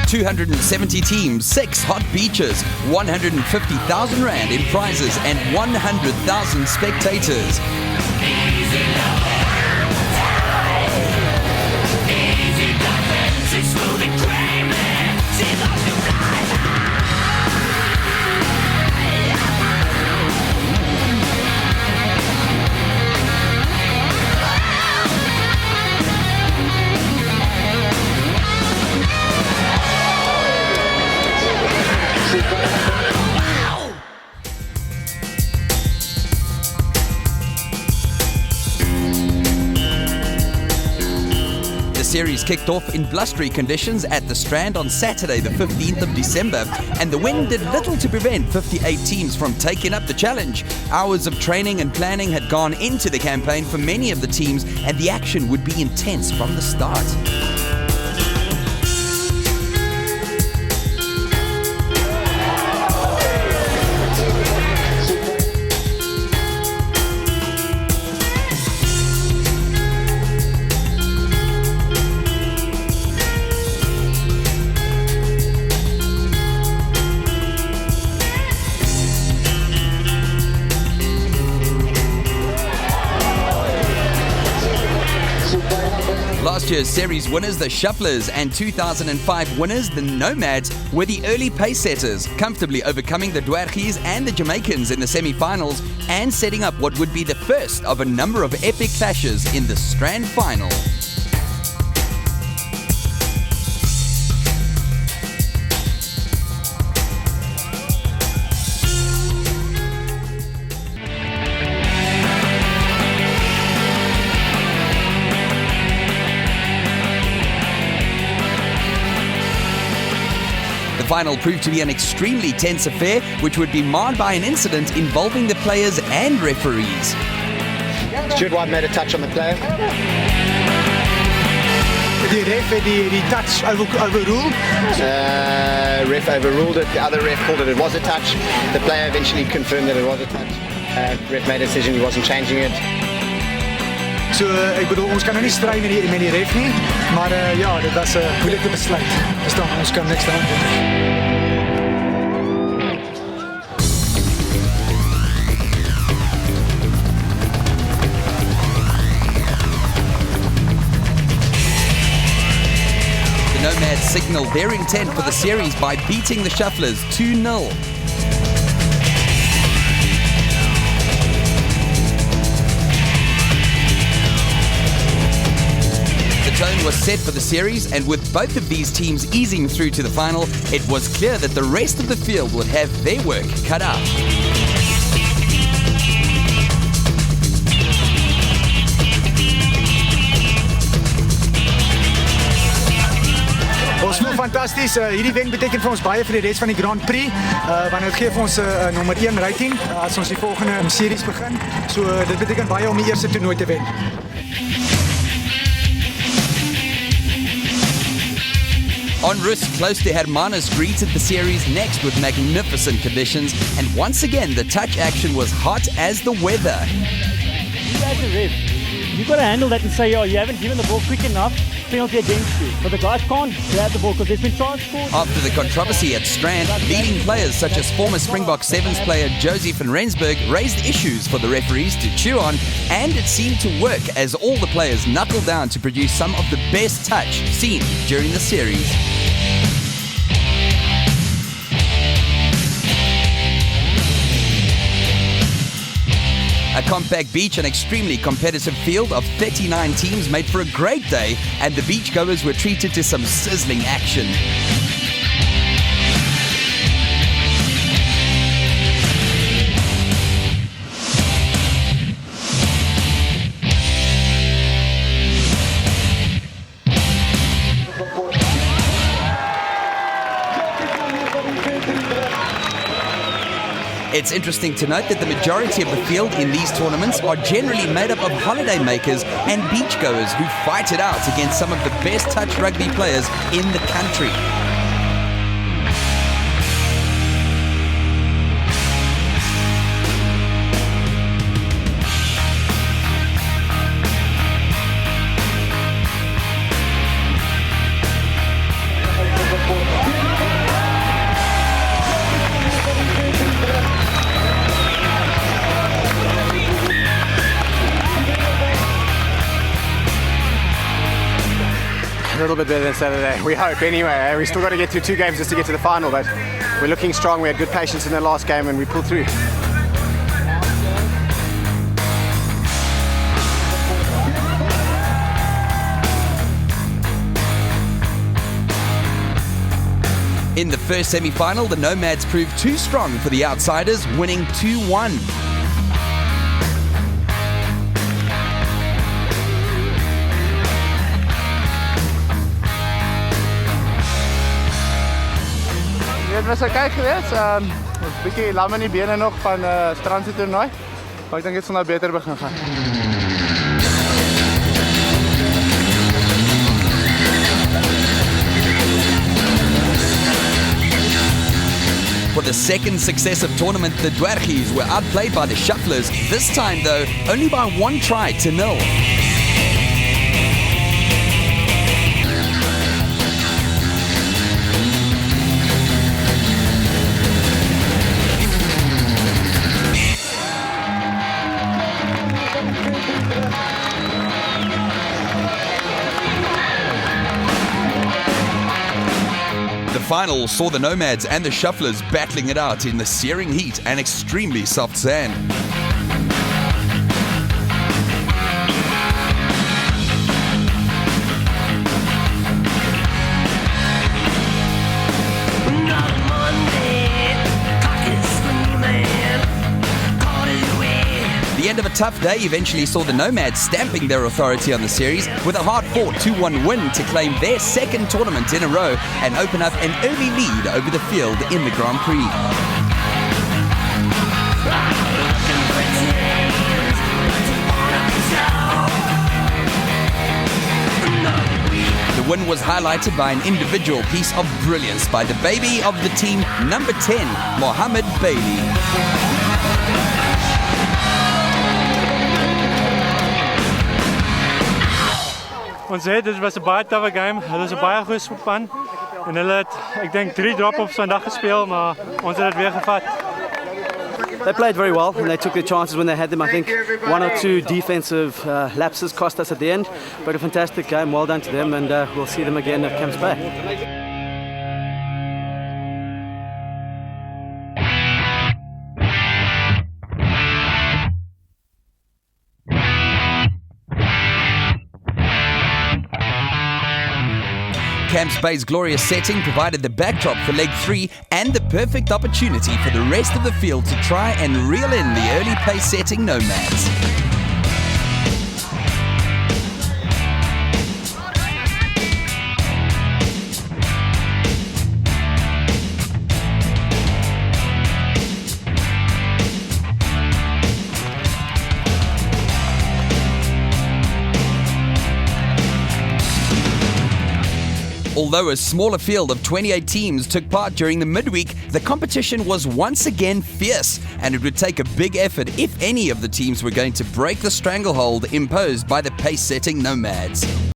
270 teams, 6 hot beaches, 150,000 rand in prizes, and 100,000 spectators. The series kicked off in blustery conditions at the Strand on Saturday the 15th of December, and the wind did little to prevent 58 teams from taking up the challenge. Hours of training and planning had gone into the campaign for many of the teams, and the action would be intense from the start. Last year's series winners, the Shufflers, and 2005 winners, the Nomads, were the early pace setters, comfortably overcoming the Dwergies and the Jamaicans in the semi-finals and setting up what would be the first of a number of epic clashes in the Strand final. The final proved to be an extremely tense affair, which would be marred by an incident involving the players and referees. Stuart White made a touch on the player. The ref had the touch overruled. Ref overruled it. The other ref called it was a touch. The player eventually confirmed that it was a touch. Ref made a decision, he wasn't changing it. So ek bedoel, ons kan nou nie stry met die ref nie, maar ja, dit was 'n moeilike besluit. Verstaan, ons kan niks daaraan doen. The Nomads signalled their intent for the series by beating the Shufflers 2-0. The tone was set for the series, and with both of these teams easing through to the final, it was clear that the rest of the field would have their work cut out. Ons voel fantasties. Hierdie wen beteken vir ons baie vir die res van die Grand Prix, want dit gee vir ons 'n nommer 1 rating as ons die volgende series begin. So dit beteken baie om die eerste toernooi te wen. En route close to Hermanus greeted the series next with magnificent conditions, and once again the touch action was hot as the weather. You as a ref, you've got to handle that and say, oh, you haven't given the ball quick enough, penalty against you. But the guys can't grab the ball because there's been transport. After the controversy at Strand, leading players such as former Springbok Sevens player Josie van Rensburg raised issues for the referees to chew on, and it seemed to work as all the players knuckled down to produce some of the best touch seen during the series. A compact beach and extremely competitive field of 39 teams made for a great day, and the beachgoers were treated to some sizzling action. It's interesting to note that the majority of the field in these tournaments are generally made up of holidaymakers and beachgoers who fight it out against some of the best touch rugby players in the country. little bit better than Saturday. We hope anyway. We still got to get through 2 games just to get to the final, but we're looking strong. We had good patience in the last game and we pulled through. In the first semi-final, the Nomads proved too strong for the outsiders, winning 2-1. Het was oké geweest. Een beetje lam in die benen nog van strandse toernooi. Maar ik denk het zal nou beter begin gaan. For the second successive tournament, the Dwergies were outplayed by the Shufflers, this time though only by 1 try to 0. The final saw the Nomads and the Shufflers battling it out in the searing heat and extremely soft sand. The end of a tough day eventually saw the Nomads stamping their authority on the series with a hard-fought 2-1 win to claim their second tournament in a row and open up an early lead over the field in the Grand Prix. The win was highlighted by an individual piece of brilliance by the baby of the team, number 10, Mohammed Bailey. Ons dit was 'n baie tawwe game. Hulle is 'n baie goeie span en hulle het ek dink 3 drop-offs vandag gespeel, maar ons het dit weer gevat. They played very well and they took their chances when they had them. I think 1 or 2 defensive lapses cost us at the end, but a fantastic game. Well done to them, and we'll see them again at Camps Bay. Camps Bay's glorious setting provided the backdrop for leg 3 and the perfect opportunity for the rest of the field to try and reel in the early pace setting Nomads. Although a smaller field of 28 teams took part during the midweek, the competition was once again fierce, and it would take a big effort if any of the teams were going to break the stranglehold imposed by the pace-setting Nomads.